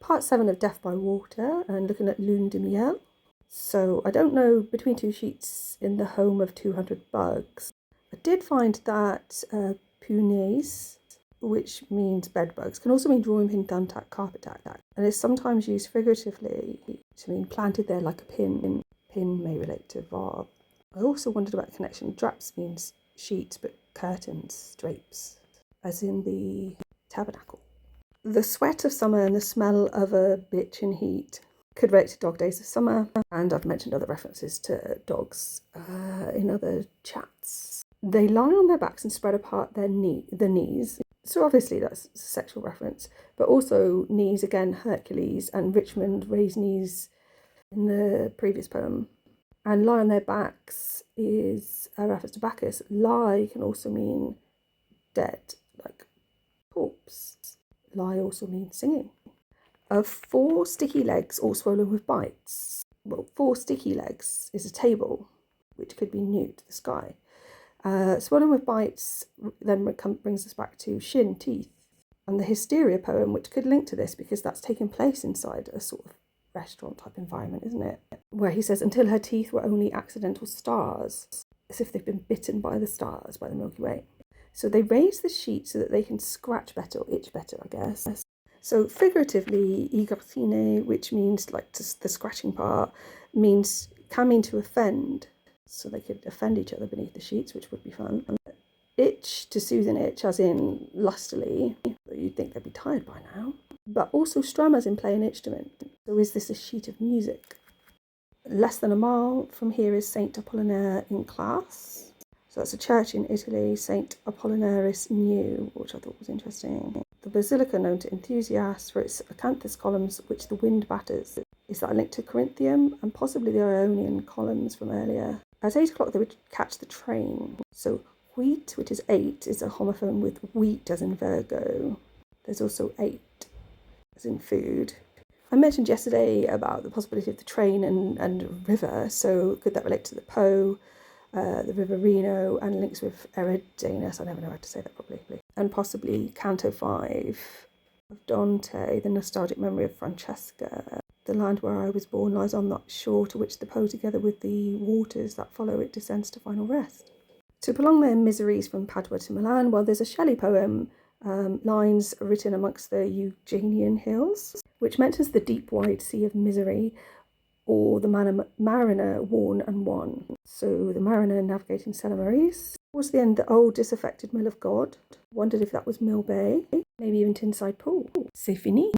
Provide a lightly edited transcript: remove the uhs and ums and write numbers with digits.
Part 7 of Death by Water and looking at Lune de Miel. So I don't know, between two sheets in the home of 200 bugs. I did find that punaise, which means bed bugs, can also mean drawing pin, gun-tack, carpet-tack, and is sometimes used figuratively to mean planted there like a pin. Pin may relate to verb. I also wondered about the connection. Draps means sheets, but curtains, drapes, as in the tabernacle. The sweat of summer and the smell of a bitch in heat could relate to dog days of summer, and I've mentioned other references to dogs in other chats. They lie on their backs and spread apart the knees. So obviously that's a sexual reference, but also knees, again, Hercules, and Richmond raised knees in the previous poem. And lie on their backs is a reference to Bacchus. Lie can also mean dead, like corpse. Lie also means singing. Of 4 sticky legs all swollen with bites. Well, 4 sticky legs is a table, which could be nude to the sky. Swollen with bites then brings us back to shin, teeth, and the hysteria poem, which could link to this because that's taking place inside a sort of restaurant type environment, isn't it? Where he says, until her teeth were only accidental stars, as if they've been bitten by the stars, by the Milky Way. So they raise the sheet so that they can scratch better or itch better, I guess. So figuratively, égratigner, which means like the scratching part, can mean to offend. So they could offend each other beneath the sheets, which would be fun. Itch, to soothe an itch, as in lustily. You'd think they'd be tired by now. But also strum, as in play an instrument. So is this a sheet of music? Less than a mile from here is Saint Apollinaire in Classe. So that's a church in Italy, Saint Apollinaris New, which I thought was interesting. The basilica, known to enthusiasts for its acanthus columns, which the wind batters. Is that a link to Corinthium and possibly the Ionian columns from earlier? At 8 o'clock they would catch the train. So wheat, which is 8, is a homophone with wheat as in Virgo. There's also 8 as in food. I mentioned yesterday about the possibility of the train and river, so could that relate to the Po, the River Reno, and links with Eridanus, I never know how to say that properly, and possibly Canto 5 of Dante, the nostalgic memory of Francesca. The land where I was born lies on that shore to which the Po, together with the waters that follow it, descends to final rest. To prolong their miseries from Padua to Milan, well, there's a Shelley poem, lines written amongst the Euganean hills, which mentions the deep wide sea of misery, or the mariner worn and won. So the mariner navigating Stella Maris. Towards the end, the old disaffected mill of God. Wondered if that was Mill Bay, maybe even Tinside Pool. C'est fini.